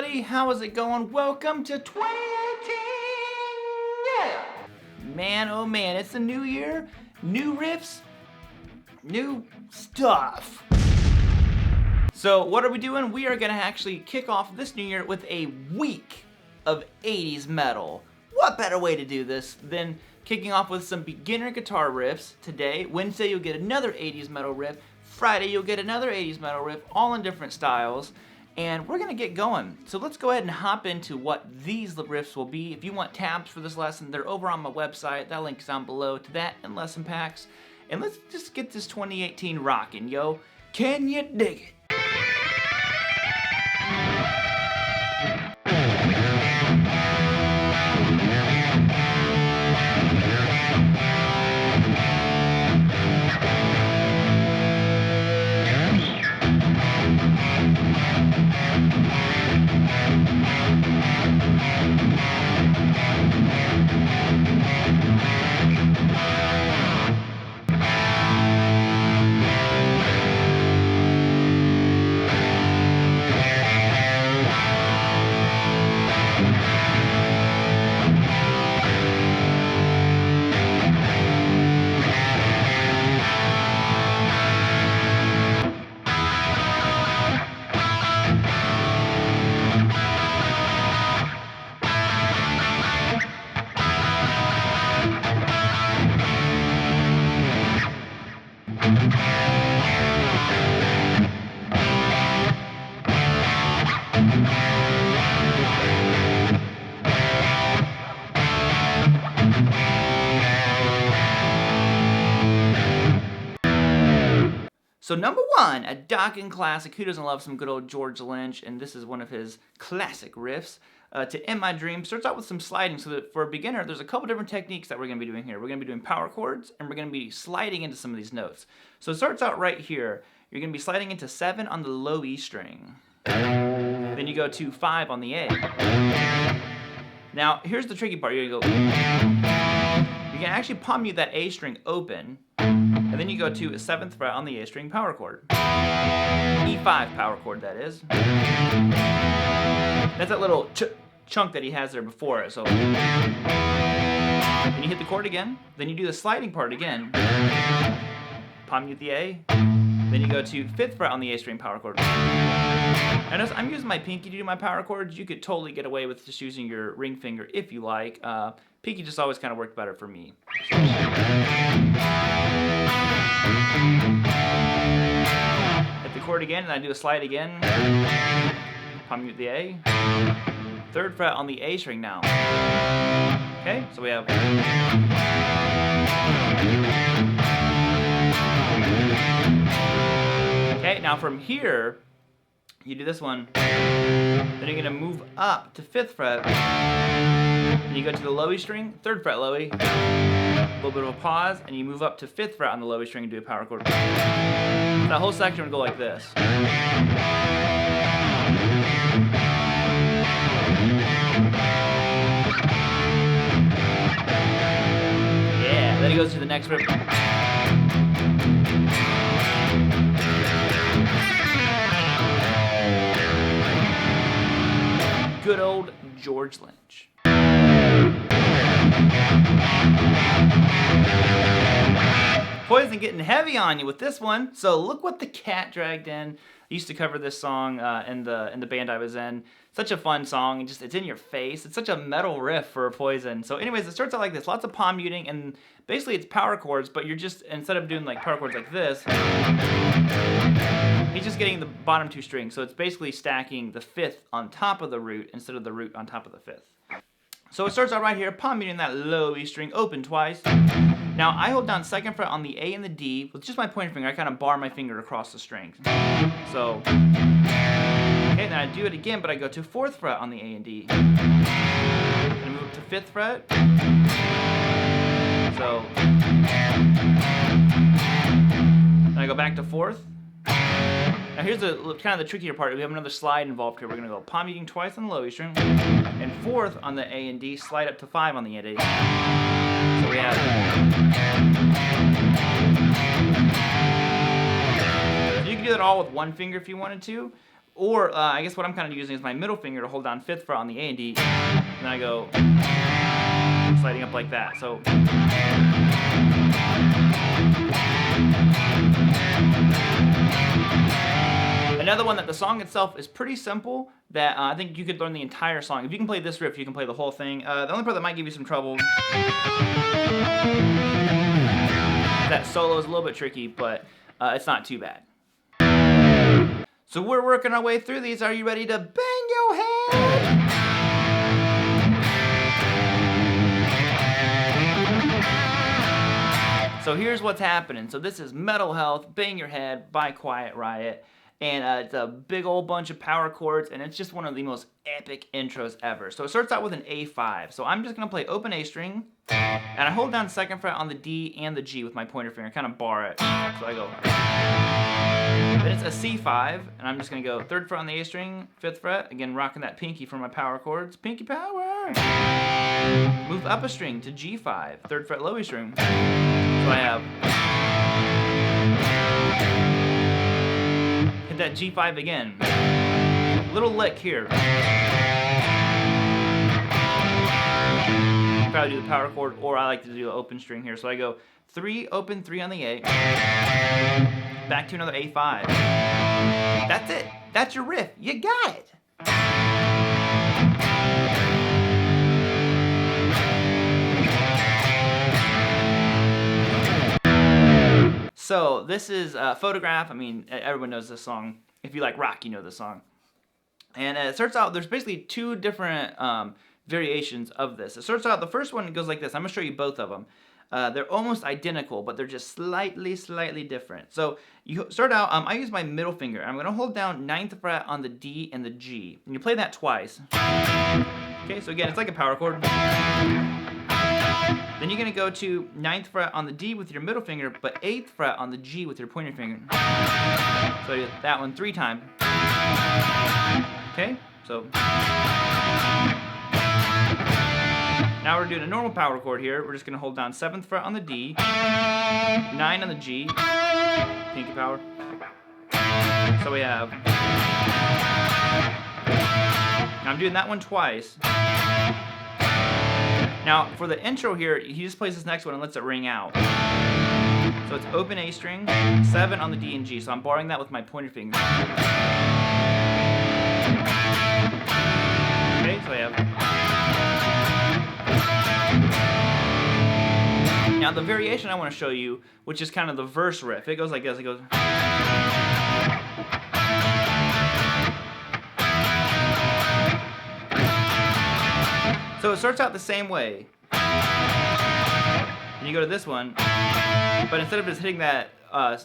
everybody, how is it going? Welcome to 2018! Yeah! Man, oh man, it's the new year, new riffs, new stuff. So what are we doing? We are gonna actually kick off this new year with a week of 80s metal. What better way to do this than kicking off with some beginner guitar riffs today? Wednesday you'll get another 80s metal riff. Friday you'll get another 80s metal riff, all in different styles. And we're gonna get going. So let's go ahead and hop into what these riffs will be. If you want tabs for this lesson, they're over on my website. That link's down below to that and lesson packs. And let's just get this 2018 rocking, yo. Can you dig it? So number one, a Dokken classic. Who doesn't love some good old George Lynch? And this is one of his classic riffs. To End My Dream starts out with some sliding. So that for a beginner, there's a couple different techniques that we're going to be doing here. We're going to be doing power chords, and we're going to be sliding into some of these notes. So it starts out right here. You're going to be sliding into 7 on the low E string. Then you go to 5 on the A. Now, here's the tricky part. You're going to go... You can actually palm mute that A string open. And then you go to a 7th fret on the A string power chord. E5 power chord, that is. That's that little chunk that he has there before it. So then you hit the chord again. Then you do the sliding part again. Palm mute the A. Then you go to 5th fret on the A string power chord. And notice I'm using my pinky to do my power chords. You could totally get away with just using your ring finger if you like. Pinky just always kind of worked better for me. Hit the chord again, and I do a slide again. Palm mute the A. 3rd fret on the A string now. Okay, so we have. Okay, now from here, you do this one. Then you're gonna move up to 5th fret. Then you go to the low E string, 3rd fret low E. A little bit of a pause, and you move up to 5th fret on the low E string and do a power chord. That whole section would go like this. Yeah, then he goes to the next riff. Good old George Lynch. Poison getting heavy on you with this one. So look what the cat dragged in. I used to cover this song in the band I was in. Such a fun song. It's in your face. It's such a metal riff for Poison. So anyways, it starts out like this. Lots of palm muting, and basically it's power chords, but you're just, instead of doing like power chords like this, he's just getting the bottom 2 strings. So it's basically stacking the 5th on top of the root instead of the root on top of the 5th. So it starts out right here, palm muting that low E string open twice. Now I hold down 2nd fret on the A and the D with just my pointer finger. I kind of bar my finger across the strings. So, okay, then I do it again, but I go to 4th fret on the A and D. Then I move up to 5th fret. So, then I go back to 4th. Now here's the kind of the trickier part. We have another slide involved here. We're going to go palm muting twice on the low E string, and 4th on the A and D, slide up to 5 on the A and D. So we have. So you can do that all with one finger if you wanted to, Or I guess what I'm kind of using is my middle finger to hold down 5th fret on the A and D, and then I go sliding up like that. So another one that the song itself is pretty simple, that I think you could learn the entire song. If you can play this riff, you can play the whole thing. The only part that might give you some trouble, that solo is a little bit tricky, but it's not too bad. So we're working our way through these. Are you ready to bang your head? So here's what's happening. So this is Metal Health, Bang Your Head by Quiet Riot. And it's a big old bunch of power chords, and it's just one of the most epic intros ever. So it starts out with an A5. So I'm just gonna play open A string, and I hold down 2nd fret on the D and the G with my pointer finger, kind of bar it. So I go. Then it's a C5, and I'm just gonna go 3rd fret on the A string, 5th fret, again rocking that pinky for my power chords. Pinky power! Move up a string to G5, 3rd fret low E string. So I have. Hit that G5 again. Little lick here. Probably do the power chord, or I like to do the open string here. So I go 3, open, 3 on the A. Back to another A5. That's it. That's your riff. You got it. So this is Photograph. I mean, everyone knows this song. If you like rock, you know this song. And it starts out, there's basically 2 different variations of this. It starts out, the first one goes like this. I'm going to show you both of them. They're almost identical, but they're just slightly different. So you start out, I use my middle finger. I'm going to hold down 9th fret on the D and the G. And you play that twice. Okay, so again, it's like a power chord. Then you're going to go to 9th fret on the D with your middle finger, but 8th fret on the G with your pointer finger. So that one 3 times. Okay, so now we're doing a normal power chord here. We're just going to hold down 7th fret on the D, 9 on the G, pinky power. So we have. Now I'm doing that one twice. Now, for the intro here, he just plays this next one and lets it ring out. So it's open A string, 7 on the D and G. So I'm barring that with my pointer finger. Okay, so I have. Now the variation I want to show you, which is kind of the verse riff, it goes like this. It goes. So it starts out the same way. And you go to this one, but instead of just hitting that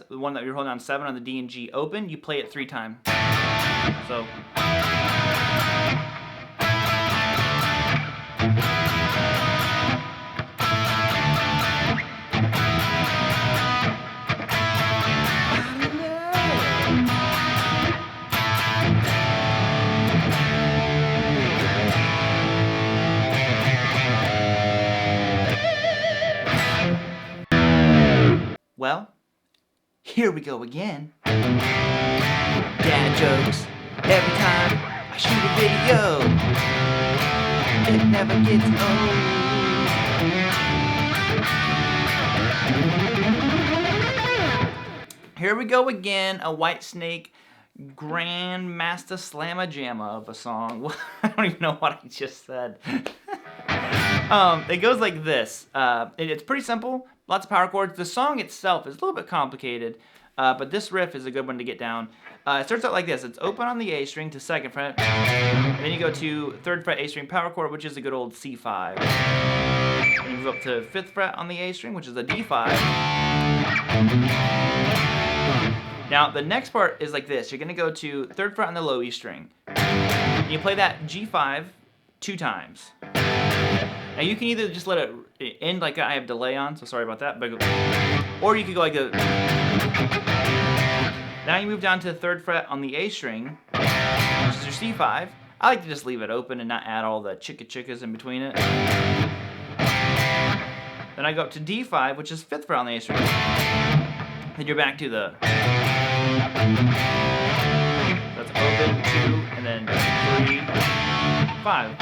the one that you're holding on 7 on the D and G open, you play it 3 times. So. Well, here we go again. Dad jokes every time I shoot a video. It never gets old. Here we go again, a Whitesnake Grandmaster Slamma Jamma of a song. I don't even know what I just said. It goes like this. It's pretty simple. Lots of power chords. The song itself is a little bit complicated, but this riff is a good one to get down. It starts out like this. It's open on the A string to 2nd fret. Then you go to 3rd fret A string power chord, which is a good old C5. Then you move up to 5th fret on the A string, which is a D5. Now, the next part is like this. You're going to go to 3rd fret on the low E string. You play that G5 2 times. Now you can either just let it end like I have delay on, so sorry about that, but or you could go like a. Now you move down to the 3rd fret on the A string, which is your C5. I like to just leave it open and not add all the chickas in between it. Then I go up to D5, which is 5th fret on the A string. Then you're back to the. That's open. and then 3, 5.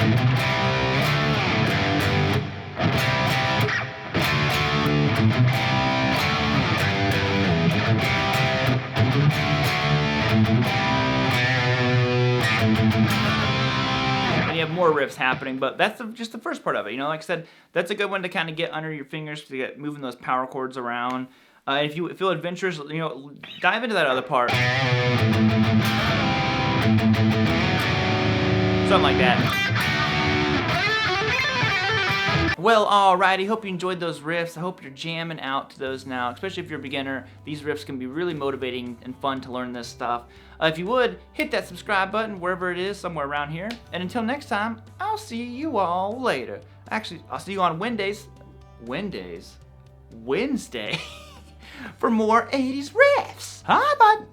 And you have more riffs happening, but that's just the first part of it. You know, like I said, that's a good one to kind of get under your fingers to get moving those power chords around. If you feel adventurous, you know, dive into that other part. Something like that. Well, alrighty, hope you enjoyed those riffs. I hope you're jamming out to those now, especially if you're a beginner. These riffs can be really motivating and fun to learn this stuff. If you would, hit that subscribe button wherever it is, somewhere around here. And until next time, I'll see you all later. Actually, I'll see you on Wednesday, for more 80s riffs. Hi, bud.